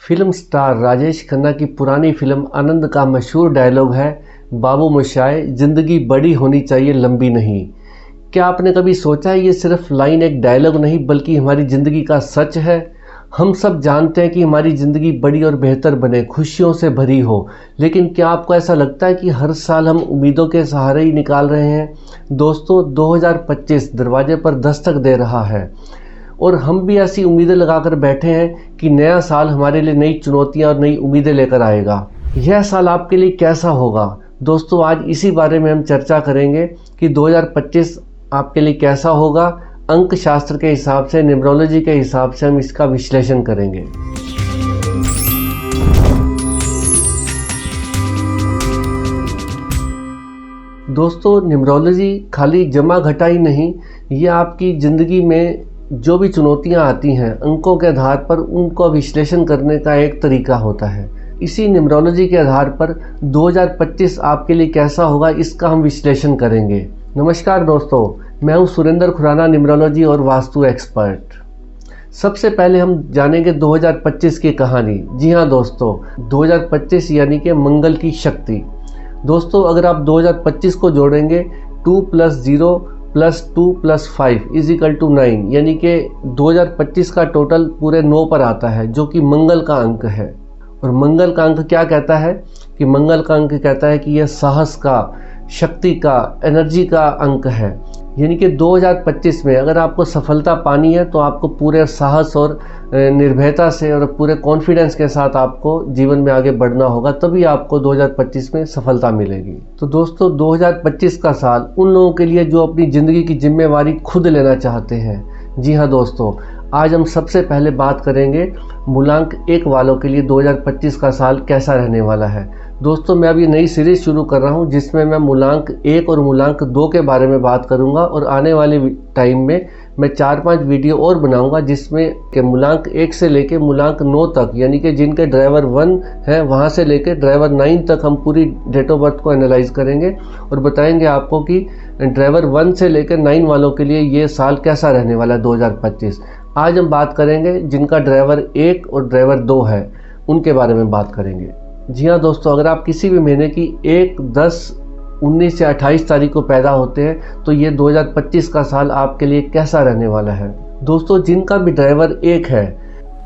Film star Rajesh Khanna की पुरानी film आनंद का मशहूर डायलॉग है, बाबू मोशाय ज़िंदगी बड़ी होनी चाहिए लंबी नहीं। क्या आपने कभी सोचा है ये सिर्फ लाइन एक डायलॉग नहीं बल्कि हमारी ज़िंदगी का सच है। हम सब जानते हैं कि हमारी ज़िंदगी बड़ी और बेहतर बने, खुशियों से भरी हो, लेकिन क्या आपको ऐसा लगता है कि हर साल हम उम्मीदों के सहारे ही निकाल रहे हैं। दोस्तों, 2025 दरवाजे पर दस्तक दे रहा है और हम भी ऐसी उम्मीदें लगाकर बैठे हैं कि नया साल हमारे लिए नई चुनौतियां और नई उम्मीदें लेकर आएगा। यह साल आपके लिए कैसा होगा? दोस्तों, आज इसी बारे में हम चर्चा करेंगे कि 2025 आपके लिए कैसा होगा। अंक शास्त्र के हिसाब से, न्यूमरोलॉजी के हिसाब से हम इसका विश्लेषण करेंगे। दोस्तों, न्यूमरोलॉजी खाली जमा घटाई नहीं, ये आपकी ज़िंदगी में जो भी चुनौतियां आती हैं अंकों के आधार पर उनका विश्लेषण करने का एक तरीका होता है। इसी न्यूमरोलॉजी के आधार पर 2025 आपके लिए कैसा होगा इसका हम विश्लेषण करेंगे। नमस्कार दोस्तों, मैं हूं सुरेंद्र खुराना, न्यूमरोलॉजी और वास्तु एक्सपर्ट। सबसे पहले हम जानेंगे 2025 की कहानी। जी हाँ दोस्तों, 2025 यानी कि मंगल की शक्ति। दोस्तों, अगर आप 2025 को जोड़ेंगे 2 + 0 + 2 + 5 = 9, यानी कि 2025 का टोटल पूरे 9 पर आता है, जो कि मंगल का अंक है। और मंगल का अंक क्या कहता है कि मंगल का अंक कहता है कि यह साहस का, शक्ति का, एनर्जी का अंक है। यानी कि 2025 में अगर आपको सफलता पानी है तो आपको पूरे साहस और निर्भयता से और पूरे कॉन्फिडेंस के साथ आपको जीवन में आगे बढ़ना होगा, तभी आपको 2025 में सफलता मिलेगी। तो दोस्तों, 2025 का साल उन लोगों के लिए जो अपनी ज़िंदगी की जिम्मेवारी खुद लेना चाहते हैं। जी हाँ दोस्तों, आज हम सबसे पहले बात करेंगे मूलांक 1 वालों के लिए 2025 का साल कैसा रहने वाला है। दोस्तों, मैं अभी नई सीरीज़ शुरू कर रहा हूं जिसमें मैं मूलांक 1 और मूलांक 2 के बारे में बात करूंगा और आने वाले टाइम में मैं 4-5 वीडियो और बनाऊंगा जिसमें के मूलांक 1 से लेके मूलांक 9 तक, यानी कि जिनके ड्राइवर 1 है वहां से लेके ड्राइवर 9 तक हम पूरी डेट ऑफ बर्थ को एनालाइज करेंगे और बताएंगे आपको कि ड्राइवर 1 से लेकर 9 वालों के लिए ये साल कैसा रहने वाला है 2025। आज हम बात करेंगे जिनका ड्राइवर 1 और ड्राइवर 2 है, उनके बारे में बात करेंगे। जी हाँ दोस्तों, अगर आप किसी भी महीने की 1, 10, 19 या 28 तारीख को पैदा होते हैं तो ये 2025 का साल आपके लिए कैसा रहने वाला है। दोस्तों, जिनका भी ड्राइवर 1 है,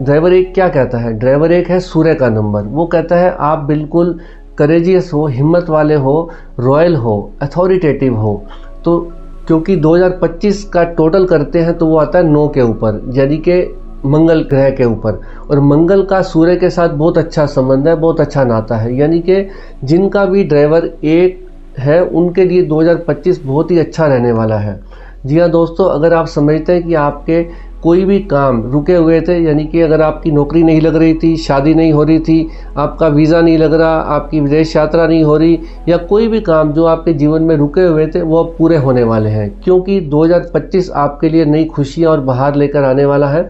ड्राइवर 1 क्या कहता है? ड्राइवर 1 है सूर्य का नंबर। वो कहता है आप बिल्कुल करेजियस हो, हिम्मत वाले हो, रॉयल हो, अथॉरिटेटिव हो। तो क्योंकि 2025 का टोटल करते हैं तो वो आता है 9 के ऊपर, यानी कि मंगल ग्रह के ऊपर। और मंगल का सूर्य के साथ बहुत अच्छा संबंध है, बहुत अच्छा नाता है। यानी कि जिनका भी ड्राइवर 1 है उनके लिए 2025 बहुत ही अच्छा रहने वाला है। जी हाँ दोस्तों, अगर आप समझते हैं कि आपके कोई भी काम रुके हुए थे, यानी कि अगर आपकी नौकरी नहीं लग रही थी, शादी नहीं हो रही थी, आपका वीज़ा नहीं लग रहा, आपकी विदेश यात्रा नहीं हो रही, या कोई भी काम जो आपके जीवन में रुके हुए थे वो अब पूरे होने वाले हैं। क्योंकि 2025 आपके लिए नई खुशियाँ और बहार लेकर आने वाला है,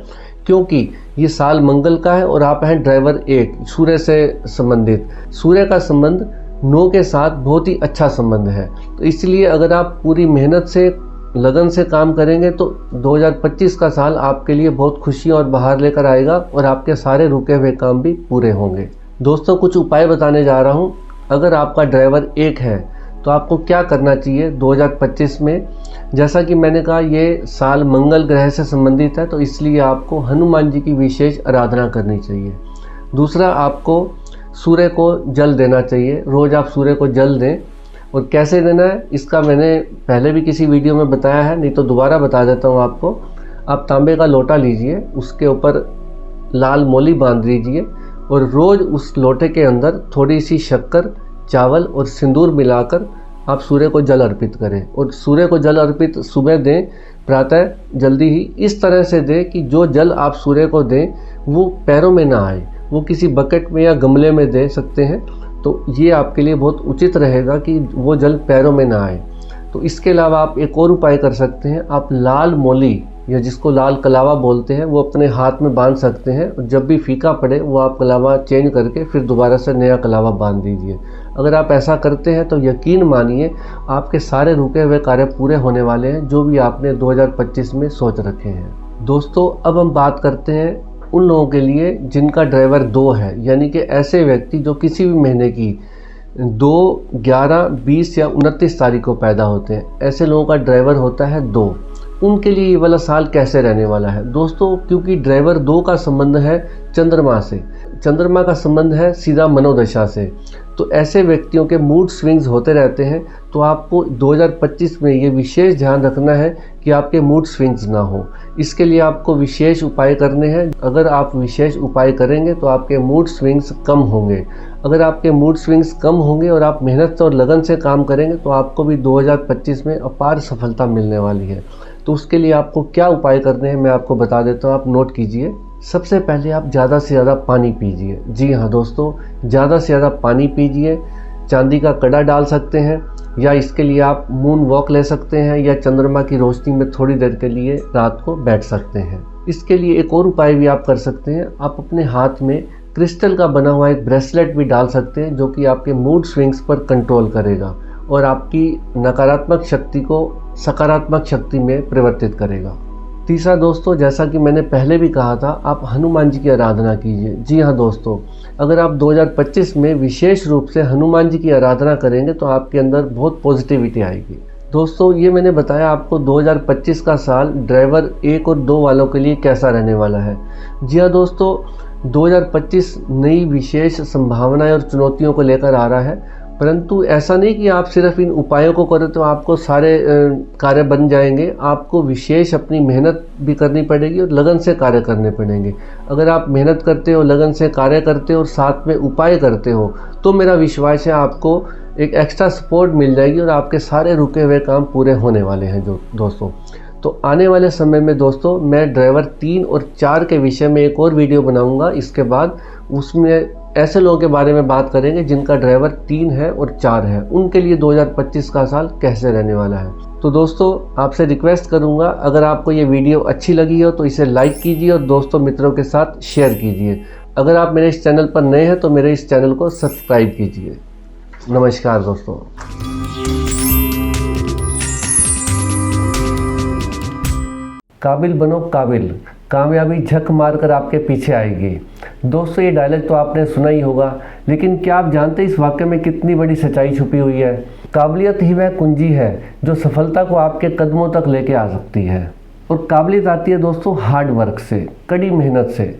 क्योंकि ये साल मंगल का है और आप हैं ड्राइवर 1, सूर्य से संबंधित। सूर्य का संबंध 9 के साथ बहुत ही अच्छा संबंध है। तो इसलिए अगर आप पूरी मेहनत से, लगन से काम करेंगे तो 2025 का साल आपके लिए बहुत खुशियाँ और बहार लेकर आएगा और आपके सारे रुके हुए काम भी पूरे होंगे। दोस्तों, कुछ उपाय बताने जा रहा हूँ। अगर आपका ड्राइवर 1 है तो आपको क्या करना चाहिए 2025 में। जैसा कि मैंने कहा, ये साल मंगल ग्रह से संबंधित है तो इसलिए आपको हनुमान जी की विशेष आराधना करनी चाहिए। दूसरा, आपको सूर्य को जल देना चाहिए। रोज़ आप सूर्य को जल दें। और कैसे देना है इसका मैंने पहले भी किसी वीडियो में बताया है, नहीं तो दोबारा बता देता हूँ आपको। आप तांबे का लोटा लीजिए, उसके ऊपर लाल मोली बांध लीजिए और रोज़ उस लोटे के अंदर थोड़ी सी शक्कर, चावल और सिंदूर मिलाकर आप सूर्य को जल अर्पित करें। और सूर्य को जल अर्पित सुबह दें, प्रातः जल्दी ही। इस तरह से दें कि जो जल आप सूर्य को दें वो पैरों में ना आए, वो किसी बकेट में या गमले में दे सकते हैं। तो ये आपके लिए बहुत उचित रहेगा कि वो जल पैरों में ना आए। तो इसके अलावा आप एक और उपाय कर सकते हैं। आप लाल मोली, या जिसको लाल कलावा बोलते हैं, वो अपने हाथ में बांध सकते हैं। और जब भी फीका पड़े वो आप कलावा चेंज करके फिर दोबारा से नया कलावा बांध दीजिए। अगर आप ऐसा करते हैं तो यकीन मानिए आपके सारे रुके हुए कार्य पूरे होने वाले हैं, जो भी आपने 2025 में सोच रखे हैं। दोस्तों, अब हम बात करते हैं उन लोगों के लिए जिनका ड्राइवर 2 है, यानी कि ऐसे व्यक्ति जो किसी भी महीने की 2, 11, 20 या 29 तारीख को पैदा होते हैं, ऐसे लोगों का ड्राइवर होता है 2। उनके लिए ये वाला साल कैसे रहने वाला है दोस्तों, क्योंकि ड्राइवर 2 का संबंध है चंद्रमा से, चंद्रमा का संबंध है सीधा मनोदशा से। तो ऐसे व्यक्तियों के मूड स्विंग्स होते रहते हैं। तो आपको 2025 में ये विशेष ध्यान रखना है कि आपके मूड स्विंग्स ना हो। इसके लिए आपको विशेष उपाय करने हैं। अगर आप विशेष उपाय करेंगे तो आपके मूड स्विंग्स कम होंगे। अगर आपके मूड स्विंग्स कम होंगे और आप मेहनत और लगन से काम करेंगे तो आपको भी 2025 में अपार सफलता मिलने वाली है। तो उसके लिए आपको क्या उपाय करने हैं मैं आपको बता देता हूँ, आप नोट कीजिए। सबसे पहले आप ज़्यादा से ज़्यादा पानी पीजिए। जी हाँ दोस्तों, ज़्यादा से ज़्यादा पानी पीजिए। चांदी का कड़ा डाल सकते हैं या इसके लिए आप मून वॉक ले सकते हैं या चंद्रमा की रोशनी में थोड़ी देर के लिए रात को बैठ सकते हैं। इसके लिए एक और उपाय भी आप कर सकते हैं। आप अपने हाथ में क्रिस्टल का बना हुआ एक ब्रेसलेट भी डाल सकते हैं जो कि आपके मूड स्विंग्स पर कंट्रोल करेगा और आपकी नकारात्मक शक्ति को सकारात्मक शक्ति में परिवर्तित करेगा। तीसरा दोस्तों, जैसा कि मैंने पहले भी कहा था, आप हनुमान जी की आराधना कीजिए। जी हाँ दोस्तों, अगर आप 2025 में विशेष रूप से हनुमान जी की आराधना करेंगे तो आपके अंदर बहुत पॉजिटिविटी आएगी। दोस्तों, ये मैंने बताया आपको 2025 का साल ड्राइवर 1 और 2 वालों के लिए कैसा रहने वाला है। जी हाँ दोस्तों, 2025 नई विशेष संभावनाएं और चुनौतियों को लेकर आ रहा है, परंतु ऐसा नहीं कि आप सिर्फ इन उपायों को करें तो आपको सारे कार्य बन जाएंगे। आपको विशेष अपनी मेहनत भी करनी पड़ेगी और लगन से कार्य करने पड़ेंगे। अगर आप मेहनत करते हो, लगन से कार्य करते हो और साथ में उपाय करते हो तो मेरा विश्वास है आपको एक एक्स्ट्रा सपोर्ट मिल जाएगी और आपके सारे रुके हुए काम पूरे होने वाले हैं दोस्तों। तो आने वाले समय में दोस्तों मैं ड्राइवर 3 और 4 के विषय में एक और वीडियो बनाऊंगा। इसके बाद उसमें ऐसे लोगों के बारे में बात करेंगे जिनका ड्राइवर 3 है और 4 है, उनके लिए 2025 का साल कैसे रहने वाला है। तो दोस्तों आपसे रिक्वेस्ट करूंगा, अगर आपको ये वीडियो अच्छी लगी हो तो इसे लाइक कीजिए और दोस्तों मित्रों के साथ शेयर कीजिए। अगर आप मेरे इस चैनल पर नए हैं तो मेरे इस चैनल को सब्सक्राइब कीजिए। नमस्कार दोस्तों। काबिल बनो काबिल, कामयाबी झक मारकर आपके पीछे आएगी। दोस्तों ये डायलॉग तो आपने सुना ही होगा, लेकिन क्या आप जानते हैं इस वाक्य में कितनी बड़ी सच्चाई छुपी हुई है। काबिलियत ही वह कुंजी है जो सफलता को आपके कदमों तक लेके आ सकती है। और काबिलियत आती है दोस्तों हार्ड वर्क से, कड़ी मेहनत से।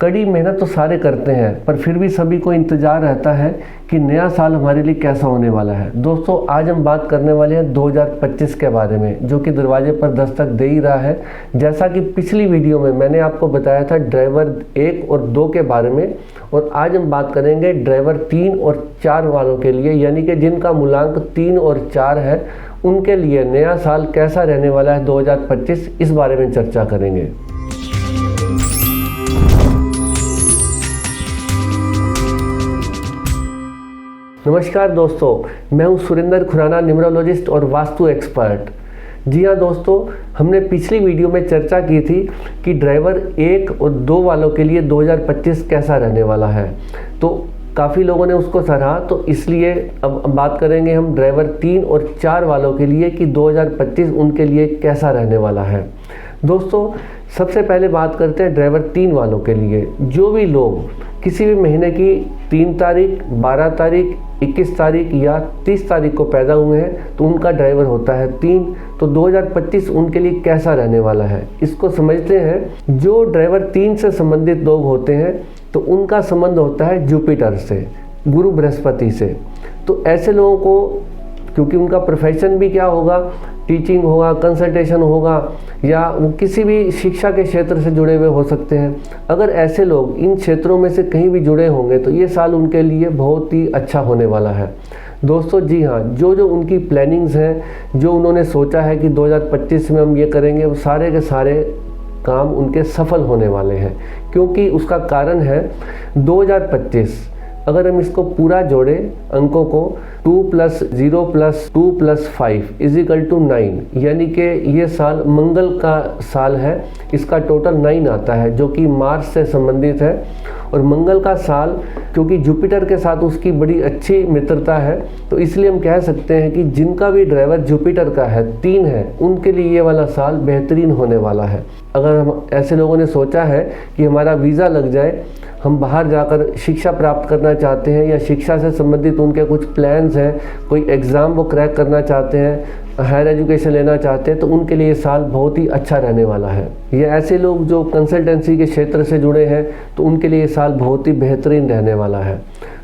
कड़ी मेहनत तो सारे करते हैं, पर फिर भी सभी को इंतज़ार रहता है कि नया साल हमारे लिए कैसा होने वाला है। दोस्तों आज हम बात करने वाले हैं 2025 के बारे में, जो कि दरवाजे पर दस्तक दे ही रहा है। जैसा कि पिछली वीडियो में मैंने आपको बताया था ड्राइवर 1 और 2 के बारे में, और आज हम बात करेंगे ड्राइवर 3 और 4 वालों के लिए, यानी कि जिनका मूलांक 3 और 4 है, उनके लिए नया साल कैसा रहने वाला है 2025, इस बारे में चर्चा करेंगे। नमस्कार दोस्तों, मैं हूं सुरेंद्र खुराना, न्यूमरोलॉजिस्ट और वास्तु एक्सपर्ट। जी हाँ दोस्तों, हमने पिछली वीडियो में चर्चा की थी कि ड्राइवर 1 और 2 वालों के लिए 2025 कैसा रहने वाला है। तो काफ़ी लोगों ने उसको सराहा, तो इसलिए अब बात करेंगे हम ड्राइवर 3 और 4 वालों के लिए कि 2025 उनके लिए कैसा रहने वाला है। दोस्तों सबसे पहले बात करते हैं ड्राइवर 3 वालों के लिए। जो भी लोग किसी भी महीने की 3 तारीख, 12 तारीख, 21 तारीख या 30 तारीख को पैदा हुए हैं तो उनका ड्राइवर होता है 3। तो 2025 उनके लिए कैसा रहने वाला है इसको समझते हैं। जो ड्राइवर 3 से संबंधित लोग होते हैं तो उनका संबंध होता है जुपिटर से, गुरु बृहस्पति से। तो ऐसे लोगों को, क्योंकि उनका प्रोफेशन भी क्या होगा, टीचिंग होगा, कंसल्टेशन होगा, या वो किसी भी शिक्षा के क्षेत्र से जुड़े हुए हो सकते हैं। अगर ऐसे लोग इन क्षेत्रों में से कहीं भी जुड़े होंगे तो ये साल उनके लिए बहुत ही अच्छा होने वाला है दोस्तों। जी हाँ, जो उनकी प्लानिंग्स हैं, जो उन्होंने सोचा है कि 2025 में हम ये करेंगे, वो सारे के सारे काम उनके सफल होने वाले हैं। क्योंकि उसका कारण है 2025, अगर हम इसको पूरा जोड़ें अंकों को, 2 + 0 + 2 + 5 = 9, यानी कि ये साल मंगल का साल है। इसका टोटल 9 आता है जो कि मार्स से संबंधित है। और मंगल का साल क्योंकि जुपिटर के साथ उसकी बड़ी अच्छी मित्रता है। तो इसलिए हम कह सकते हैं कि जिनका भी ड्राइवर जुपिटर का है 3 है, उनके लिए ये वाला साल बेहतरीन होने वाला है। अगर हम ऐसे लोगों ने सोचा है कि हमारा वीज़ा लग जाए, हम बाहर जाकर शिक्षा प्राप्त करना चाहते हैं या शिक्षा से संबंधित उनके कुछ प्लान्स हैं, कोई एग्ज़ाम वो क्रैक करना चाहते हैं, हायर एजुकेशन लेना चाहते हैं, तो उनके लिए ये साल बहुत ही अच्छा रहने वाला है। ये ऐसे लोग जो कंसल्टेंसी के क्षेत्र से जुड़े हैं, तो उनके लिए ये साल बहुत ही बेहतरीन रहने वाला है।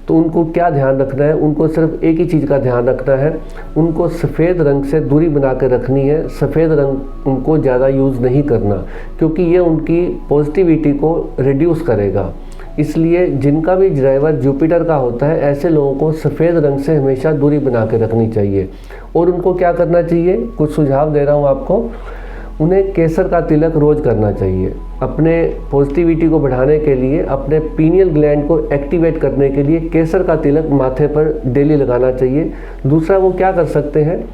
तो उनको क्या ध्यान रखना है, उनको सिर्फ एक ही चीज़ का ध्यान रखना है, उनको सफ़ेद रंग से दूरी बना के रखनी है। सफ़ेद रंग उनको ज़्यादा यूज़ नहीं करना, क्योंकि ये उनकी पॉजिटिविटी को रिड्यूस करेगा। इसलिए जिनका भी ड्राइवर जुपिटर का होता है, ऐसे लोगों को सफ़ेद रंग से हमेशा दूरी बना के रखनी चाहिए। और उनको क्या करना चाहिए, कुछ सुझाव दे रहा हूँ आपको। उन्हें केसर का तिलक रोज़ करना चाहिए। अपने पॉजिटिविटी को बढ़ाने के लिए, अपने पीनियल ग्लैंड को एक्टिवेट करने के लिए केसर का तिलक माथे पर डेली लगाना चाहिए। दूसरा वो क्या कर सकते हैं,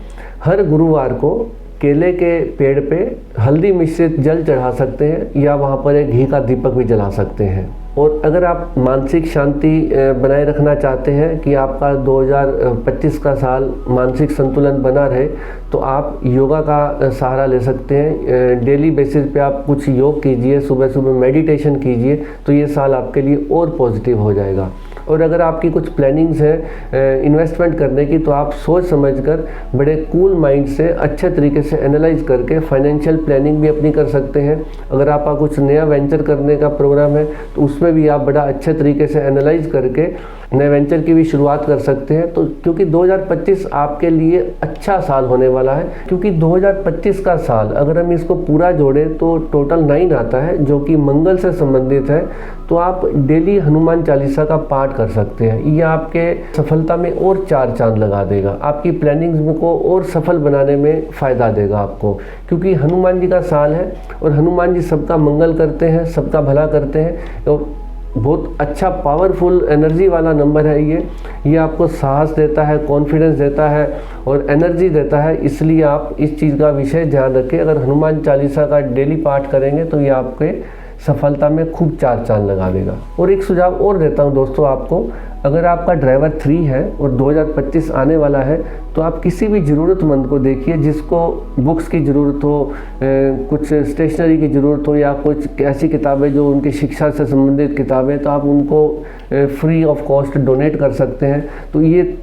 हर गुरुवार को केले के पेड़ पे हल्दी मिश्रित जल चढ़ा सकते हैं या वहाँ पर एक घी का दीपक भी जला सकते हैं। और अगर आप मानसिक शांति बनाए रखना चाहते हैं कि आपका 2025 का साल मानसिक संतुलन बना रहे, तो आप योगा का सहारा ले सकते हैं। डेली बेसिस पे आप कुछ योग कीजिए, सुबह सुबह मेडिटेशन कीजिए, तो ये साल आपके लिए और पॉजिटिव हो जाएगा। और अगर आपकी कुछ प्लानिंग्स हैं इन्वेस्टमेंट करने की, तो आप सोच समझकर बड़े कूल माइंड से अच्छे तरीके से एनालाइज करके फाइनेंशियल प्लानिंग भी अपनी कर सकते हैं। अगर आपका कुछ नया वेंचर करने का प्रोग्राम है, तो उसमें भी आप बड़ा अच्छे तरीके से एनालाइज करके नए वेंचर की भी शुरुआत कर सकते हैं। तो क्योंकि 2025 आपके लिए अच्छा साल होने वाला है, क्योंकि 2025 का साल अगर हम इसको पूरा जोड़ें तो टोटल 9 आता है, जो कि मंगल से संबंधित है। तो आप डेली हनुमान चालीसा का पाठ कर सकते हैं। ये आपके सफलता में और 4 चांद लगा देगा, आपकी प्लानिंग्स को और सफल बनाने में फ़ायदा देगा आपको, क्योंकि हनुमान जी का साल है और हनुमान जी सबका मंगल करते हैं, सबका भला करते हैं। और बहुत अच्छा पावरफुल एनर्जी वाला नंबर है ये आपको साहस देता है, कॉन्फिडेंस देता है और एनर्जी देता है। इसलिए आप इस चीज़ का विशेष ध्यान रखें। अगर हनुमान चालीसा का डेली पाठ करेंगे तो ये आपके सफलता में खूब 4 चांद लगा देगा। और एक सुझाव और देता हूँ दोस्तों आपको, अगर आपका ड्राइवर 3 है और 2025 आने वाला है, तो आप किसी भी ज़रूरतमंद को देखिए जिसको बुक्स की ज़रूरत हो, कुछ स्टेशनरी की ज़रूरत हो या कुछ ऐसी किताबें जो उनकी शिक्षा से संबंधित किताबें, तो आप उनको फ्री ऑफ कॉस्ट डोनेट कर सकते हैं। तो ये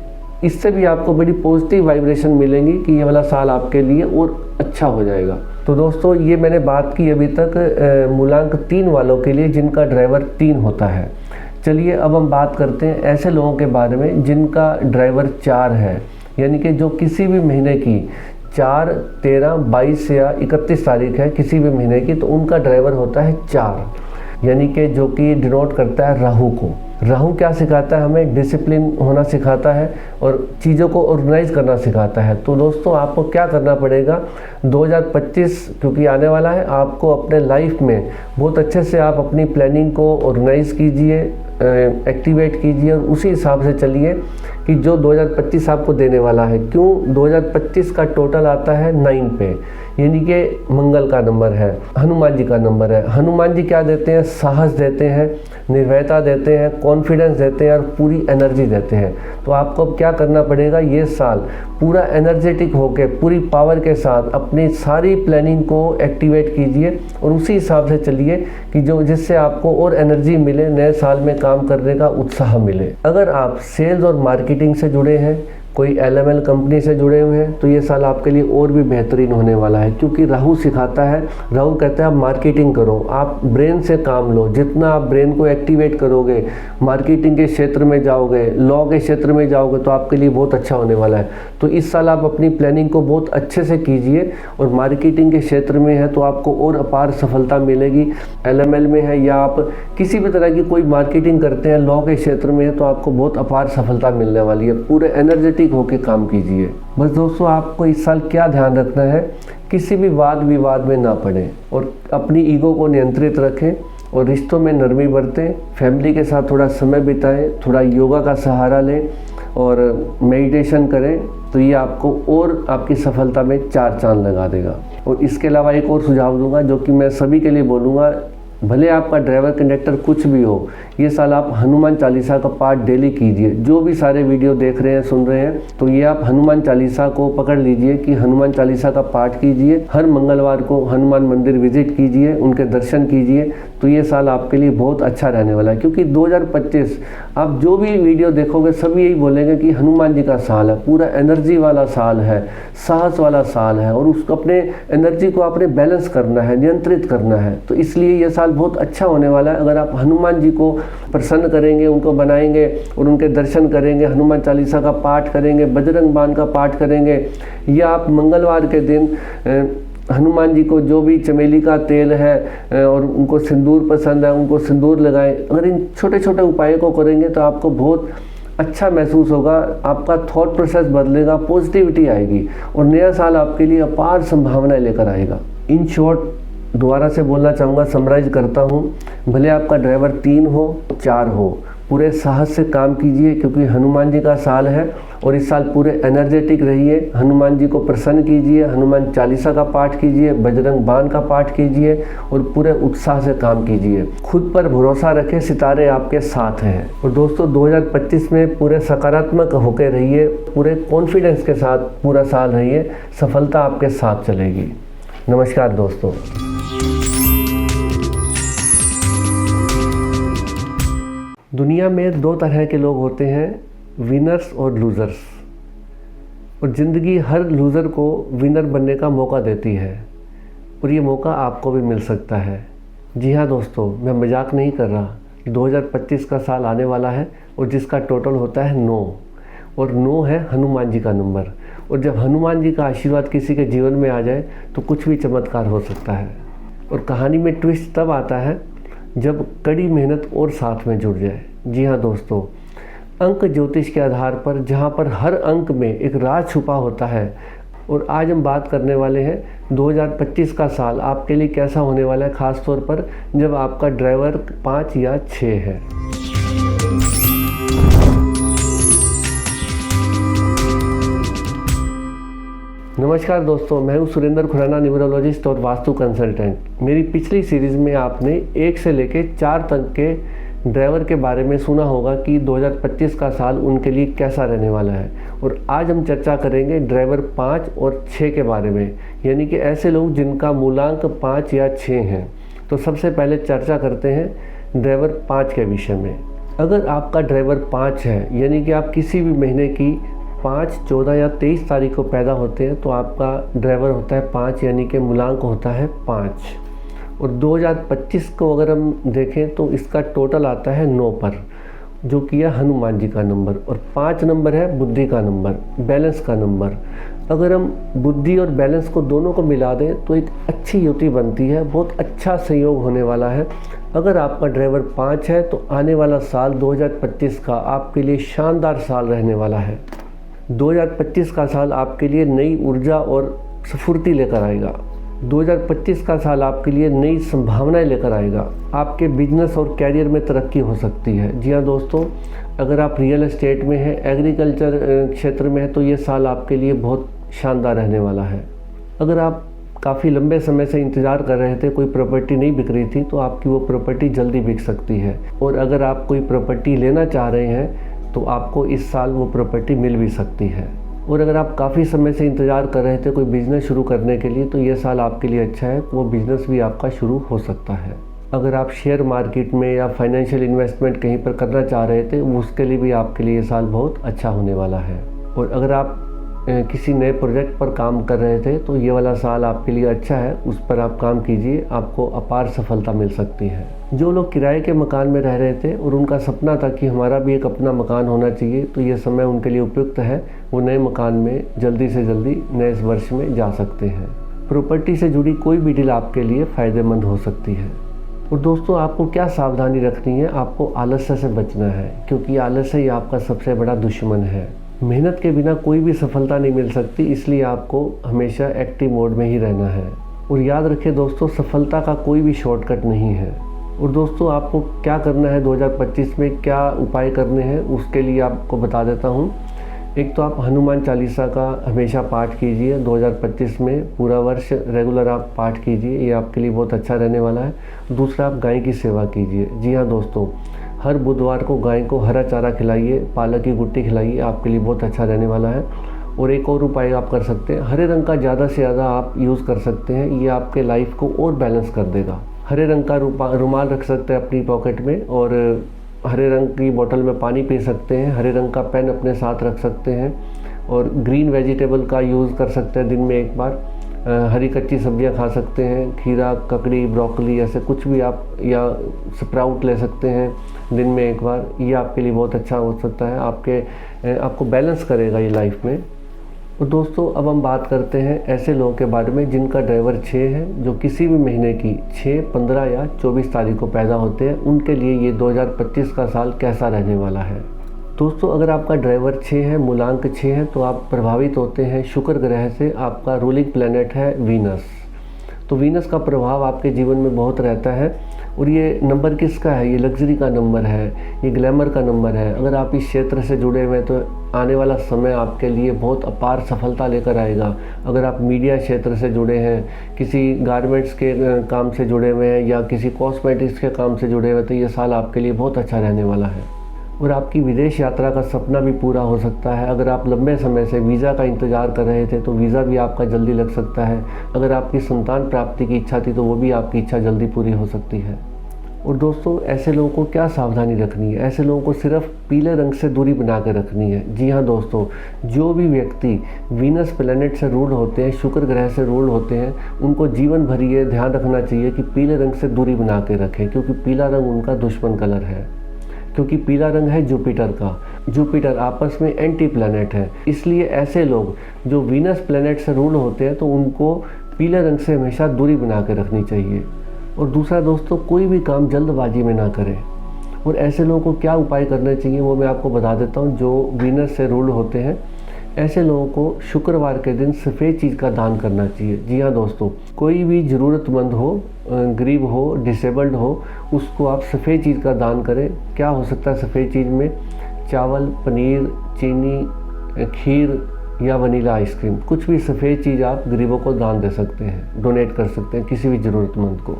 इससे भी आपको बड़ी पॉजिटिव वाइब्रेशन मिलेंगी कि ये वाला साल आपके लिए और अच्छा हो जाएगा। तो दोस्तों ये मैंने बात की अभी तक मूलांक 3 वालों के लिए जिनका ड्राइवर 3 होता है। चलिए अब हम बात करते हैं ऐसे लोगों के बारे में जिनका ड्राइवर 4 है, यानी कि जो किसी भी महीने की 4, 13, 22 या 31 तारीख है किसी भी महीने की, तो उनका ड्राइवर होता है 4, यानी कि जो कि डिनोट करता है राहु को। राहु क्या सिखाता है हमें, डिसिप्लिन होना सिखाता है और चीज़ों को ऑर्गेनाइज करना सिखाता है। तो दोस्तों आपको क्या करना पड़ेगा, 2025 क्योंकि आने वाला है, आपको अपने लाइफ में बहुत अच्छे से आप अपनी प्लानिंग को ऑर्गेनाइज कीजिए, एक्टिवेट कीजिए और उसी हिसाब से चलिए कि जो 2025 आपको देने वाला है। क्यों, 2025 का टोटल आता है 9 पे, यानी कि मंगल का नंबर है, हनुमान जी का नंबर है। हनुमान जी क्या देते हैं, साहस देते हैं, निर्भयता देते हैं, कॉन्फिडेंस देते हैं और पूरी एनर्जी देते हैं। तो आपको अब क्या करना पड़ेगा, ये साल पूरा एनर्जेटिक होकर पूरी पावर के साथ अपनी सारी प्लानिंग को एक्टिवेट कीजिए और उसी हिसाब से चलिए कि जो जिससे आपको और एनर्जी मिले, नए साल में काम करने का उत्साह मिले। अगर आप सेल्स और मार्केटिंग से जुड़े हैं, कोई LML कंपनी से जुड़े हुए हैं, तो ये साल आपके लिए और भी बेहतरीन होने वाला है, क्योंकि राहु सिखाता है, राहु कहता है आप मार्केटिंग करो, आप ब्रेन से काम लो। जितना आप ब्रेन को एक्टिवेट करोगे, मार्केटिंग के क्षेत्र में जाओगे, लॉ के क्षेत्र में जाओगे, तो आपके लिए बहुत अच्छा होने वाला है। तो इस साल आप अपनी प्लानिंग को बहुत अच्छे से कीजिए और मार्केटिंग के क्षेत्र में है तो आपको और अपार सफलता मिलेगी। LML में है या आप किसी भी तरह की कोई मार्केटिंग करते हैं, लॉ के क्षेत्र में है, तो आपको बहुत अपार सफलता मिलने वाली है। पूरे एनर्जेटिक होके काम कीजिए। बस दोस्तों आपको इस साल क्या ध्यान रखना है, किसी भी वाद विवाद में ना पड़े और अपनी ईगो को नियंत्रित रखें और रिश्तों में नरमी बरतें, फैमिली के साथ थोड़ा समय बिताएं, थोड़ा योगा का सहारा लें और मेडिटेशन करें, तो ये आपको और आपकी सफलता में 4 चांद लगा देगा। और इसके अलावा एक और सुझाव दूंगा जो कि मैं सभी के लिए बोलूँगा, भले आपका ड्राइवर कंडक्टर कुछ भी हो, ये साल आप हनुमान चालीसा का पाठ डेली कीजिए। जो भी सारे वीडियो देख रहे हैं, सुन रहे हैं, तो ये आप हनुमान चालीसा को पकड़ लीजिए कि हनुमान चालीसा का पाठ कीजिए। हर मंगलवार को हनुमान मंदिर विजिट कीजिए, उनके दर्शन कीजिए। तो ये साल आपके लिए बहुत अच्छा रहने वाला है, क्योंकि 2025 आप जो भी वीडियो देखोगे सभी यही बोलेंगे कि हनुमान जी का साल है, पूरा एनर्जी वाला साल है, साहस वाला साल है, और उसको अपने एनर्जी को आपने बैलेंस करना है, नियंत्रित करना है। तो इसलिए ये साल बहुत अच्छा होने वाला है। अगर आप हनुमान जी को प्रसन्न करेंगे, उनको बनाएंगे और उनके दर्शन करेंगे, हनुमान चालीसा का पाठ करेंगे, बजरंग बाण का पाठ करेंगे, या आप मंगलवार के दिन हनुमान जी को जो भी चमेली का तेल है और उनको सिंदूर पसंद है, उनको सिंदूर लगाएं। अगर इन छोटे छोटे उपायों को करेंगे तो आपको बहुत अच्छा महसूस होगा, आपका थॉट प्रोसेस बदलेगा, पॉजिटिविटी आएगी और नया साल आपके लिए अपार संभावनाएं लेकर आएगा। इन शॉर्ट दोबारा से बोलना चाहूँगा, समराइज करता हूँ। भले आपका ड्राइवर 3 हो 4 हो, पूरे साहस से काम कीजिए, क्योंकि हनुमान जी का साल है और इस साल पूरे एनर्जेटिक रहिए। हनुमान जी को प्रसन्न कीजिए, हनुमान चालीसा का पाठ कीजिए, बजरंग बाण का पाठ कीजिए और पूरे उत्साह से काम कीजिए। खुद पर भरोसा रखें, सितारे आपके साथ हैं। और दोस्तों 2025 में पूरे सकारात्मक होकर रहिए, पूरे कॉन्फिडेंस के साथ पूरा साल रहिए, सफलता आपके साथ चलेगी। नमस्कार दोस्तों। दुनिया में 2 तरह के लोग होते हैं, विनर्स और लूज़र्स। और ज़िंदगी हर लूज़र को विनर बनने का मौका देती है और ये मौका आपको भी मिल सकता है। जी हाँ दोस्तों, मैं मजाक नहीं कर रहा। 2025 का साल आने वाला है और जिसका टोटल होता है 9, और 9 है हनुमान जी का नंबर। और जब हनुमान जी का आशीर्वाद किसी के जीवन में आ जाए तो कुछ भी चमत्कार हो सकता है। और कहानी में ट्विस्ट तब आता है जब कड़ी मेहनत और साथ में जुड़ जाए। जी हाँ दोस्तों, अंक ज्योतिष के आधार पर, जहाँ पर हर अंक में एक राज छुपा होता है। और आज हम बात करने वाले हैं 2025 का साल आपके लिए कैसा होने वाला है, ख़ास तौर पर जब आपका ड्राइवर 5 या 6 है। नमस्कार दोस्तों, मैं हूं सुरेंद्र खुराना, न्यूमरोलॉजिस्ट और वास्तु कंसल्टेंट। मेरी पिछली सीरीज़ में आपने 1 से लेकर 4 तक के ड्राइवर के बारे में सुना होगा कि 2025 का साल उनके लिए कैसा रहने वाला है। और आज हम चर्चा करेंगे ड्राइवर 5 और 6 के बारे में, यानी कि ऐसे लोग जिनका मूलांक 5 या 6 हैं। तो सबसे पहले चर्चा करते हैं ड्राइवर 5 के विषय में। अगर आपका ड्राइवर 5 है, यानी कि आप किसी भी महीने की 5, 14 या 23 तारीख को पैदा होते हैं, तो आपका ड्राइवर होता है 5, यानी कि मूलांक होता है 5। और 2025 को अगर हम देखें तो इसका टोटल आता है 9 पर, जो कि है हनुमान जी का नंबर। और 5 नंबर है बुद्धि का नंबर, बैलेंस का नंबर। अगर हम बुद्धि और बैलेंस को दोनों को मिला दें तो एक अच्छी युति बनती है, बहुत अच्छा संयोग होने वाला है। अगर आपका ड्राइवर 5 है तो आने वाला साल 2025 का आपके लिए शानदार साल रहने वाला है। 2025 का साल आपके लिए नई ऊर्जा और स्फूर्ति लेकर आएगा। 2025 का साल आपके लिए नई संभावनाएं लेकर आएगा। आपके बिजनेस और कैरियर में तरक्की हो सकती है। जी हाँ दोस्तों, अगर आप रियल एस्टेट में हैं, एग्रीकल्चर क्षेत्र में है, तो ये साल आपके लिए बहुत शानदार रहने वाला है। अगर आप काफ़ी लंबे समय से इंतज़ार कर रहे थे, कोई प्रॉपर्टी नहीं बिक रही थी, तो आपकी वो प्रॉपर्टी जल्दी बिक सकती है। और अगर आप कोई प्रॉपर्टी लेना चाह रहे हैं तो आपको इस साल वो प्रॉपर्टी मिल भी सकती है। और अगर आप काफ़ी समय से इंतज़ार कर रहे थे कोई बिज़नेस शुरू करने के लिए, तो ये साल आपके लिए अच्छा है, वो बिज़नेस भी आपका शुरू हो सकता है। अगर आप शेयर मार्केट में या फाइनेंशियल इन्वेस्टमेंट कहीं पर करना चाह रहे थे, उसके लिए भी आपके लिए ये साल बहुत अच्छा होने वाला है। और अगर आप किसी नए प्रोजेक्ट पर काम कर रहे थे तो ये वाला साल आपके लिए अच्छा है, उस पर आप काम कीजिए, आपको अपार सफलता मिल सकती है। जो लोग किराए के मकान में रह रहे थे और उनका सपना था कि हमारा भी एक अपना मकान होना चाहिए, तो ये समय उनके लिए उपयुक्त है। वो नए मकान में जल्दी से जल्दी नए वर्ष में जा सकते हैं। प्रॉपर्टी से जुड़ी कोई भी डील आपके लिए फ़ायदेमंद हो सकती है। और दोस्तों, आपको क्या सावधानी रखनी है, आपको आलस्य से बचना है, क्योंकि आलस्य ही आपका सबसे बड़ा दुश्मन है। मेहनत के बिना कोई भी सफलता नहीं मिल सकती, इसलिए आपको हमेशा एक्टिव मोड में ही रहना है। और याद रखें दोस्तों, सफलता का कोई भी शॉर्टकट नहीं है। और दोस्तों, आपको क्या करना है 2025 में, क्या उपाय करने हैं, उसके लिए आपको बता देता हूँ एक तो आप हनुमान चालीसा का हमेशा पाठ कीजिए। 2025 में पूरा वर्ष रेगुलर आप पाठ कीजिए, ये आपके लिए बहुत अच्छा रहने वाला है। दूसरा, आप गाय की सेवा कीजिए। जी हाँ दोस्तों, हर बुधवार को गाय को हरा चारा खिलाइए, पालक की गुट्टी खिलाइए, आपके लिए बहुत अच्छा रहने वाला है। और एक और उपाय आप कर सकते हैं, हरे रंग का ज़्यादा से ज़्यादा आप यूज़ कर सकते हैं, ये आपके लाइफ को और बैलेंस कर देगा। हरे रंग का रुमाल रख सकते हैं अपनी पॉकेट में, और हरे रंग की बोतल में पानी पी सकते हैं। हरे रंग का पेन अपने साथ रख सकते हैं, और ग्रीन वेजिटेबल का यूज़ कर सकते हैं दिन में एक बार। हरी कच्ची सब्जियां खा सकते हैं, खीरा, ककड़ी, ब्रोकली, ऐसे कुछ भी आप, या स्प्राउट ले सकते हैं दिन में एक बार। ये आपके लिए बहुत अच्छा हो सकता है, आपको बैलेंस करेगा ये लाइफ में। तो दोस्तों, अब हम बात करते हैं ऐसे लोगों के बारे में जिनका ड्राइवर 6 है, जो किसी भी महीने की 6, 15 या 24 तारीख को पैदा होते हैं। उनके लिए ये 2025 का साल कैसा रहने वाला है। दोस्तों, अगर आपका ड्राइवर 6 है, मूलांक 6 है, तो आप प्रभावित होते हैं शुक्र ग्रह से। आपका रूलिंग प्लैनेट है वीनस। तो वीनस का प्रभाव आपके जीवन में बहुत रहता है। और ये नंबर किसका है? ये लग्जरी का नंबर है, ये ग्लैमर का नंबर है। अगर आप इस क्षेत्र से जुड़े हुए हैं तो आने वाला समय आपके लिए बहुत अपार सफलता लेकर आएगा। अगर आप मीडिया क्षेत्र से जुड़े हैं, किसी गारमेंट्स के काम से जुड़े हुए हैं, या किसी कॉस्मेटिक्स के काम से जुड़े हुए हैं, तो ये साल आपके लिए बहुत अच्छा रहने वाला है। और आपकी विदेश यात्रा का सपना भी पूरा हो सकता है। अगर आप लंबे समय से वीज़ा का इंतज़ार कर रहे थे तो वीज़ा भी आपका जल्दी लग सकता है। अगर आपकी संतान प्राप्ति की इच्छा थी तो वो भी आपकी इच्छा जल्दी पूरी हो सकती है। और दोस्तों, ऐसे लोगों को क्या सावधानी रखनी है? ऐसे लोगों को सिर्फ पीले रंग से दूरी बना के रखनी है। जी हाँ दोस्तों, जो भी व्यक्ति वीनस प्लैनेट से रूल होते हैं, शुक्र ग्रह से रूल होते हैं, उनको जीवन भर ये ध्यान रखना चाहिए कि पीले रंग से दूरी बना के रखें, क्योंकि पीला रंग उनका दुश्मन कलर है। क्योंकि पीला रंग है जुपिटर का। जुपिटर आपस में एंटी प्लैनेट है, इसलिए ऐसे लोग जो वीनस प्लैनेट से रूल होते हैं तो उनको पीले रंग से हमेशा दूरी बना के रखनी चाहिए। और दूसरा दोस्तों, कोई भी काम जल्दबाजी में ना करें। और ऐसे लोगों को क्या उपाय करने चाहिए वो मैं आपको बता देता हूँ, जो वीनस से रूल होते हैं। ऐसे लोगों को शुक्रवार के दिन सफ़ेद चीज़ का दान करना चाहिए। जी हाँ दोस्तों, कोई भी ज़रूरतमंद हो, गरीब हो, डिसेबल्ड हो, उसको आप सफ़ेद चीज़ का दान करें। क्या हो सकता है सफ़ेद चीज़ में? चावल, पनीर, चीनी, खीर या वनीला आइसक्रीम, कुछ भी सफ़ेद चीज़ आप गरीबों को दान दे सकते हैं, डोनेट कर सकते हैं किसी भी ज़रूरतमंद को।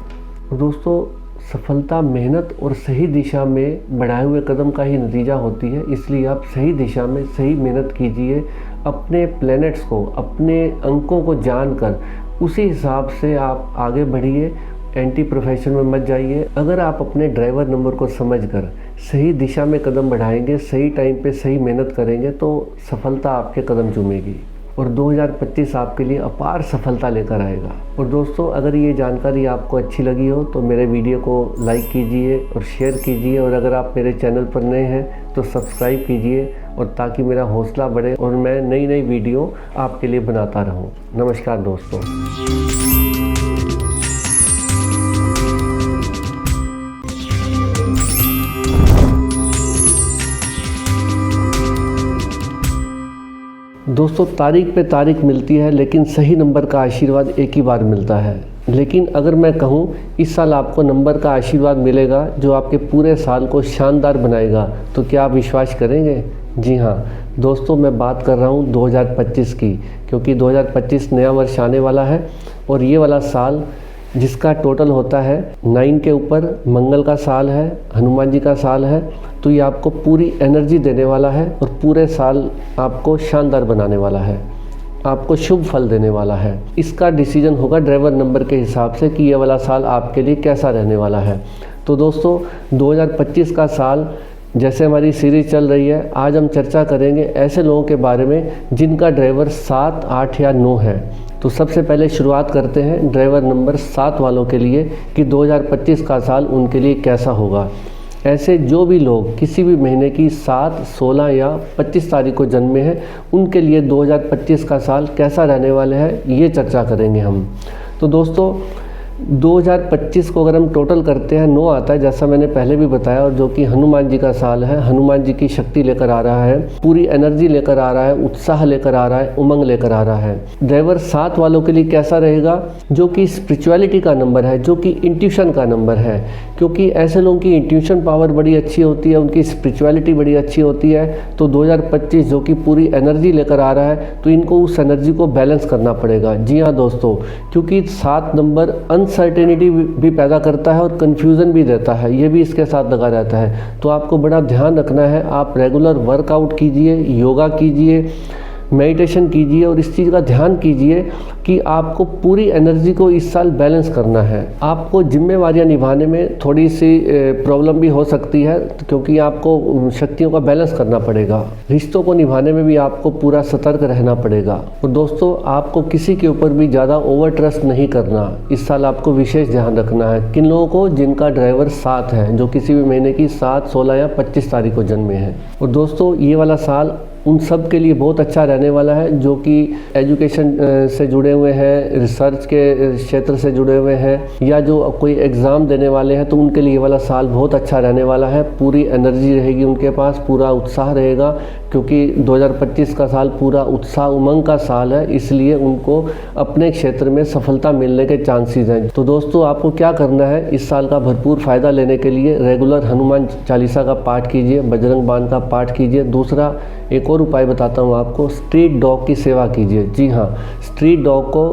दोस्तों, सफलता मेहनत और सही दिशा में बढ़ाए हुए कदम का ही नतीजा होती है, इसलिए आप सही दिशा में सही मेहनत कीजिए। अपने प्लैनेट्स को, अपने अंकों को जानकर उसी हिसाब से आप आगे बढ़िए, एंटी प्रोफेशन में मत जाइए। अगर आप अपने ड्राइवर नंबर को समझकर सही दिशा में कदम बढ़ाएंगे, सही टाइम पे सही मेहनत करेंगे, तो सफलता आपके कदम चूमेगी और 2025 आपके लिए अपार सफलता लेकर आएगा। और दोस्तों, अगर ये जानकारी आपको अच्छी लगी हो तो मेरे वीडियो को लाइक कीजिए और शेयर कीजिए, और अगर आप मेरे चैनल पर नए हैं तो सब्सक्राइब कीजिए, और ताकि मेरा हौसला बढ़े और मैं नई नई वीडियो आपके लिए बनाता रहूं। नमस्कार दोस्तों। दोस्तों, तारीख पे तारीख मिलती है, लेकिन सही नंबर का आशीर्वाद एक ही बार मिलता है। लेकिन अगर मैं कहूँ इस साल आपको नंबर का आशीर्वाद मिलेगा जो आपके पूरे साल को शानदार बनाएगा, तो क्या आप विश्वास करेंगे? जी हाँ दोस्तों, मैं बात कर रहा हूँ 2025 की, क्योंकि 2025 नया वर्ष आने वाला है। और ये वाला साल जिसका टोटल होता है 9 के ऊपर, मंगल का साल है, हनुमान जी का साल है, तो ये आपको पूरी एनर्जी देने वाला है और पूरे साल आपको शानदार बनाने वाला है, आपको शुभ फल देने वाला है। इसका डिसीजन होगा ड्राइवर नंबर के हिसाब से कि ये वाला साल आपके लिए कैसा रहने वाला है। तो दोस्तों, 2025 का साल, जैसे हमारी सीरीज चल रही है, आज हम चर्चा करेंगे ऐसे लोगों के बारे में जिनका ड्राइवर 7, 8 या 9 है। तो सबसे पहले शुरुआत करते हैं ड्राइवर नंबर 7 वालों के लिए कि 2025 का साल उनके लिए कैसा होगा। ऐसे जो भी लोग किसी भी महीने की 7, 16 या 25 तारीख को जन्मे हैं, उनके लिए 2025 का साल कैसा रहने वाला है, ये चर्चा करेंगे हम। तो दोस्तों, 2025 को अगर हम टोटल करते हैं 9 आता है, जैसा मैंने पहले भी बताया, और जो कि हनुमान जी का साल है। हनुमान जी की शक्ति लेकर आ रहा है, पूरी एनर्जी लेकर आ रहा है, उत्साह लेकर आ रहा है, उमंग लेकर आ रहा है। ड्राइवर 7 वालों के लिए कैसा रहेगा? जो कि स्पिरिचुअलिटी का नंबर है, जो कि इंट्यूशन का नंबर है, क्योंकि ऐसे लोगों की इंट्यूशन पावर बड़ी अच्छी होती है, उनकी स्पिरिचुअलिटी बड़ी अच्छी होती है। तो 2025 जो कि पूरी एनर्जी लेकर आ रहा है, तो इनको उस एनर्जी को बैलेंस करना पड़ेगा। जी हाँ दोस्तों, क्योंकि 7 नंबर अनसर्टेनिटी भी पैदा करता है और कन्फ्यूज़न भी देता है, ये भी इसके साथ लगा रहता है। तो आपको बड़ा ध्यान रखना है। आप रेगुलर वर्कआउट कीजिए, योगा कीजिए, मेडिटेशन कीजिए और इस चीज़ का ध्यान कीजिए कि आपको पूरी एनर्जी को इस साल बैलेंस करना है। आपको जिम्मेवारियां निभाने में थोड़ी सी प्रॉब्लम भी हो सकती है, क्योंकि आपको शक्तियों का बैलेंस करना पड़ेगा। रिश्तों को निभाने में भी आपको पूरा सतर्क रहना पड़ेगा। और दोस्तों, आपको किसी के ऊपर भी ज़्यादा ओवर ट्रस्ट नहीं करना। इस साल आपको विशेष ध्यान रखना है। किन लोगों को? जिनका ड्राइवर 7 है, जो किसी भी महीने की 7, 16 या 25 तारीख को जन्मे हैं। और दोस्तों, ये वाला साल उन सब के लिए बहुत अच्छा रहने वाला है जो कि एजुकेशन से जुड़े हुए हैं, रिसर्च के क्षेत्र से जुड़े हुए हैं, या जो कोई एग्ज़ाम देने वाले हैं, तो उनके लिए ये वाला साल बहुत अच्छा रहने वाला है। पूरी एनर्जी रहेगी उनके पास, पूरा उत्साह रहेगा, क्योंकि 2025 का साल पूरा उत्साह उमंग का साल है, इसलिए उनको अपने क्षेत्र में सफलता मिलने के चांसेस हैं। तो दोस्तों, आपको क्या करना है? इस साल का भरपूर फ़ायदा लेने के लिए रेगुलर हनुमान चालीसा का पाठ कीजिए, बजरंग बाण का पाठ कीजिए। दूसरा, एक और उपाय बताता हूँ आपको, स्ट्रीट डॉग की सेवा कीजिए। जी हाँ, स्ट्रीट डॉग को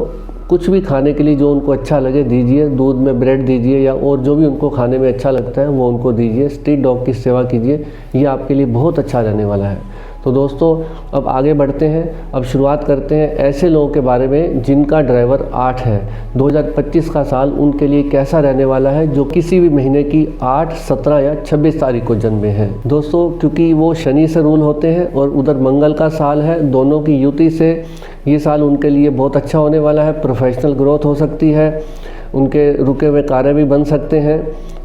कुछ भी खाने के लिए जो उनको अच्छा लगे दीजिए। दूध में ब्रेड दीजिए या और जो भी उनको खाने में अच्छा लगता है वो उनको दीजिए। स्ट्रीट डॉग की सेवा कीजिए, ये आपके लिए बहुत अच्छा रहने वाला है। तो दोस्तों, अब आगे बढ़ते हैं। अब शुरुआत करते हैं ऐसे लोगों के बारे में जिनका ड्राइवर 8 है। 2025 का साल उनके लिए कैसा रहने वाला है, जो किसी भी महीने की 8, 17 या 26 तारीख को जन्मे हैं। दोस्तों, क्योंकि वो शनि से रूल होते हैं और उधर मंगल का साल है, दोनों की युति से ये साल उनके लिए बहुत अच्छा होने वाला है। प्रोफेशनल ग्रोथ हो सकती है, उनके रुके हुए कार्य भी बन सकते हैं,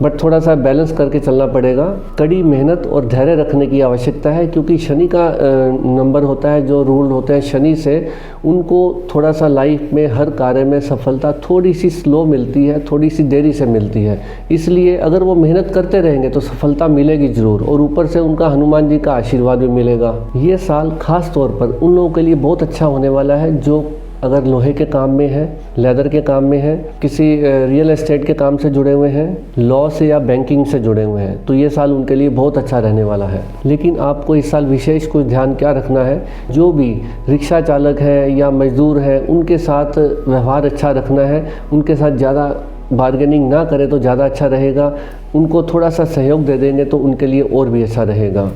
बट थोड़ा सा बैलेंस करके चलना पड़ेगा। कड़ी मेहनत और धैर्य रखने की आवश्यकता है, क्योंकि शनि का नंबर होता है, जो रूल होते हैं शनि से, उनको थोड़ा सा लाइफ में हर कार्य में सफलता थोड़ी सी स्लो मिलती है, थोड़ी सी देरी से मिलती है। इसलिए अगर वो मेहनत करते रहेंगे तो सफलता मिलेगी ज़रूर, और ऊपर से उनका हनुमान जी का आशीर्वाद भी मिलेगा। ये साल खास तौर पर उन लोगों के लिए बहुत अच्छा होने वाला है जो अगर लोहे के काम में है, लेदर के काम में है, किसी रियल एस्टेट के काम से जुड़े हुए हैं, लॉ से या बैंकिंग से जुड़े हुए हैं, तो ये साल उनके लिए बहुत अच्छा रहने वाला है। लेकिन आपको इस साल विशेष कुछ ध्यान क्या रखना है? जो भी रिक्शा चालक है या मजदूर है, उनके साथ व्यवहार अच्छा रखना है। उनके साथ ज़्यादा बार्गेनिंग ना करें तो ज़्यादा अच्छा रहेगा। उनको थोड़ा सा सहयोग दे देंगे तो उनके लिए और भी अच्छा रहेगा।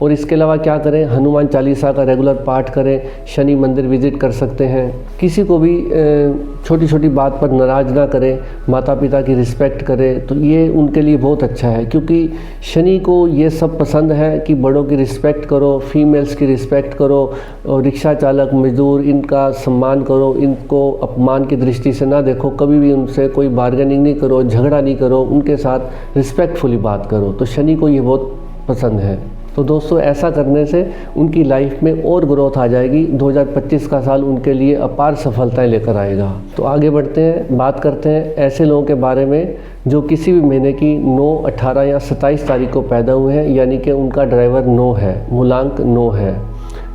और इसके अलावा क्या करें? हनुमान चालीसा का रेगुलर पाठ करें, शनि मंदिर विजिट कर सकते हैं। किसी को भी छोटी छोटी बात पर नाराज़ ना करें, माता पिता की रिस्पेक्ट करें, तो ये उनके लिए बहुत अच्छा है, क्योंकि शनि को ये सब पसंद है कि बड़ों की रिस्पेक्ट करो, फीमेल्स की रिस्पेक्ट करो, और रिक्शा चालक मजदूर इनका सम्मान करो, इनको अपमान की दृष्टि से ना देखो, कभी भी उनसे कोई बार्गेनिंग नहीं करो, झगड़ा नहीं करो, उनके साथ रिस्पेक्टफुली बात करो। तो शनि को ये बहुत पसंद है। तो दोस्तों, ऐसा करने से उनकी लाइफ में और ग्रोथ आ जाएगी। 2025 का साल उनके लिए अपार सफलताएं लेकर आएगा। तो आगे बढ़ते हैं, बात करते हैं ऐसे लोगों के बारे में जो किसी भी महीने की 9, 18 या 27 तारीख को पैदा हुए हैं, यानी कि उनका ड्राइवर 9 है, मूलांक 9 है,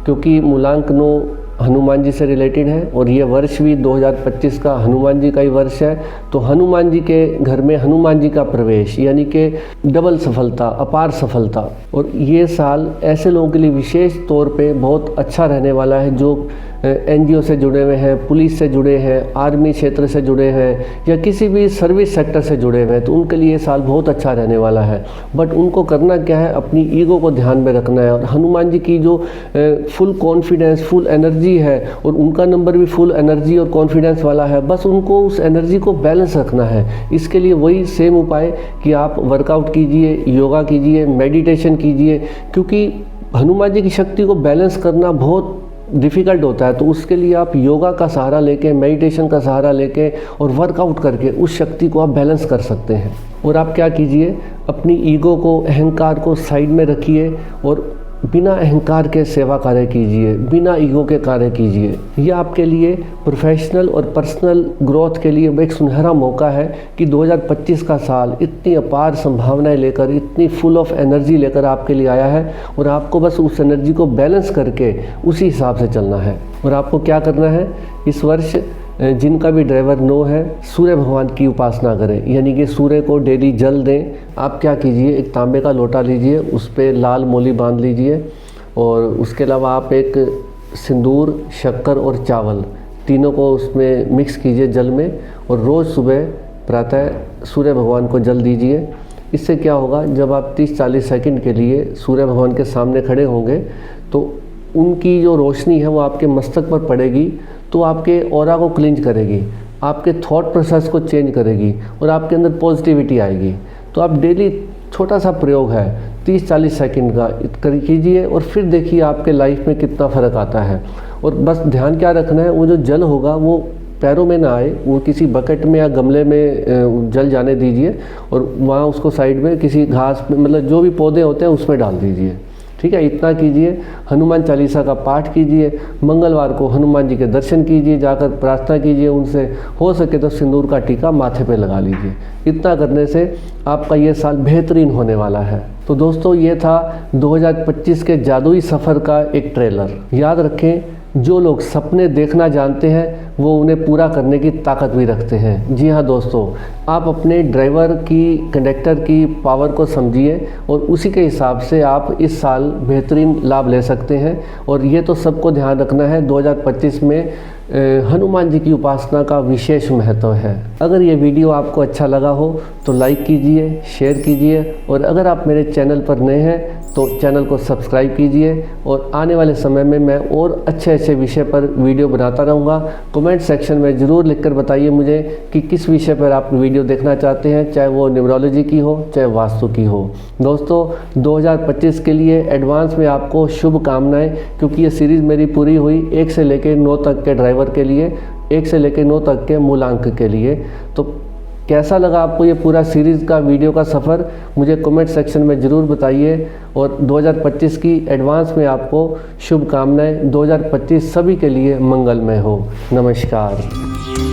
क्योंकि मूलांक 9 हनुमान जी से रिलेटेड है और ये वर्ष भी 2025 का हनुमान जी का ही वर्ष है। तो हनुमान जी के घर में हनुमान जी का प्रवेश, यानी कि डबल सफलता, अपार सफलता। और ये साल ऐसे लोगों के लिए विशेष तौर पे बहुत अच्छा रहने वाला है जो एनजीओ से जुड़े हुए हैं, पुलिस से जुड़े हैं, आर्मी क्षेत्र से जुड़े हैं, या किसी भी सर्विस सेक्टर से जुड़े हुए हैं, तो उनके लिए ये साल बहुत अच्छा रहने वाला है। बट उनको करना क्या है? अपनी ईगो को ध्यान में रखना है। और हनुमान जी की जो फुल कॉन्फिडेंस, फुल एनर्जी है, और उनका नंबर भी फुल एनर्जी और कॉन्फिडेंस वाला है, बस उनको उस एनर्जी को बैलेंस रखना है। इसके लिए वही सेम उपाय कि आप वर्कआउट कीजिए, योगा कीजिए, मेडिटेशन कीजिए, क्योंकि हनुमान जी की शक्ति को बैलेंस करना बहुत डिफ़िकल्ट होता है। तो उसके लिए आप योगा का सहारा लेके, मेडिटेशन का सहारा लेके और वर्कआउट करके उस शक्ति को आप बैलेंस कर सकते हैं। और आप क्या कीजिए? अपनी ईगो को, अहंकार को साइड में रखिए और बिना अहंकार के सेवा कार्य कीजिए, बिना ईगो के कार्य कीजिए। यह आपके लिए प्रोफेशनल और पर्सनल ग्रोथ के लिए एक सुनहरा मौका है कि 2025 का साल इतनी अपार संभावनाएं लेकर, इतनी फुल ऑफ एनर्जी लेकर आपके लिए आया है और आपको बस उस एनर्जी को बैलेंस करके उसी हिसाब से चलना है। और आपको क्या करना है, इस वर्ष जिनका भी ड्राइवर नो है, सूर्य भगवान की उपासना करें, यानी कि सूर्य को डेली जल दें। आप क्या कीजिए, एक तांबे का लोटा लीजिए, उस पर लाल मोली बांध लीजिए और उसके अलावा आप एक सिंदूर, शक्कर और चावल तीनों को उसमें मिक्स कीजिए जल में और रोज़ सुबह प्रातः सूर्य भगवान को जल दीजिए। इससे क्या होगा, जब आप 30-40 सेकंड के लिए सूर्य भगवान के सामने खड़े होंगे तो उनकी जो रोशनी है वो आपके मस्तक पर पड़ेगी, तो आपके ऑरा को क्लींज करेगी, आपके थॉट प्रोसेस को चेंज करेगी और आपके अंदर पॉजिटिविटी आएगी। तो आप डेली छोटा सा प्रयोग है 30-40 सेकंड का कीजिए और फिर देखिए आपके लाइफ में कितना फ़र्क आता है। और बस ध्यान क्या रखना है, वो जो जल होगा वो पैरों में ना आए, वो किसी बकेट में या गमले में जल जाने दीजिए और वहाँ उसको साइड में किसी घास में, मतलब जो भी पौधे होते हैं उसमें डाल दीजिए। ठीक है, इतना कीजिए। हनुमान चालीसा का पाठ कीजिए, मंगलवार को हनुमान जी के दर्शन कीजिए, जाकर प्रार्थना कीजिए उनसे, हो सके तो सिंदूर का टीका माथे पे लगा लीजिए। इतना करने से आपका ये साल बेहतरीन होने वाला है। तो दोस्तों, ये था 2025 के जादुई सफ़र का एक ट्रेलर। याद रखें, जो लोग सपने देखना जानते हैं वो उन्हें पूरा करने की ताकत भी रखते हैं। जी हाँ दोस्तों, आप अपने ड्राइवर की, कंडक्टर की पावर को समझिए और उसी के हिसाब से आप इस साल बेहतरीन लाभ ले सकते हैं। और ये तो सबको ध्यान रखना है, 2025 में हनुमान जी की उपासना का विशेष महत्व है। अगर ये वीडियो आपको अच्छा लगा हो तो लाइक कीजिए, शेयर कीजिए और अगर आप मेरे चैनल पर नए हैं तो चैनल को सब्सक्राइब कीजिए। और आने वाले समय में मैं और अच्छे विषय पर वीडियो बनाता रहूँगा। कमेंट सेक्शन में ज़रूर लिखकर बताइए मुझे कि किस विषय पर आप वीडियो देखना चाहते हैं, चाहे वो न्यूमरोलॉजी की हो, चाहे वास्तु की हो। दोस्तों, 2025 के लिए एडवांस में आपको शुभकामनाएं, क्योंकि ये सीरीज़ मेरी पूरी हुई 1 से लेकर 9 तक के ड्राइवर के लिए, 1 से लेकर 9 तक के मूलांक के लिए। तो कैसा लगा आपको ये पूरा सीरीज़ का वीडियो का सफ़र, मुझे कमेंट सेक्शन में ज़रूर बताइए। और 2025 की एडवांस में आपको शुभकामनाएं। 2025 सभी के लिए मंगलमय हो। नमस्कार।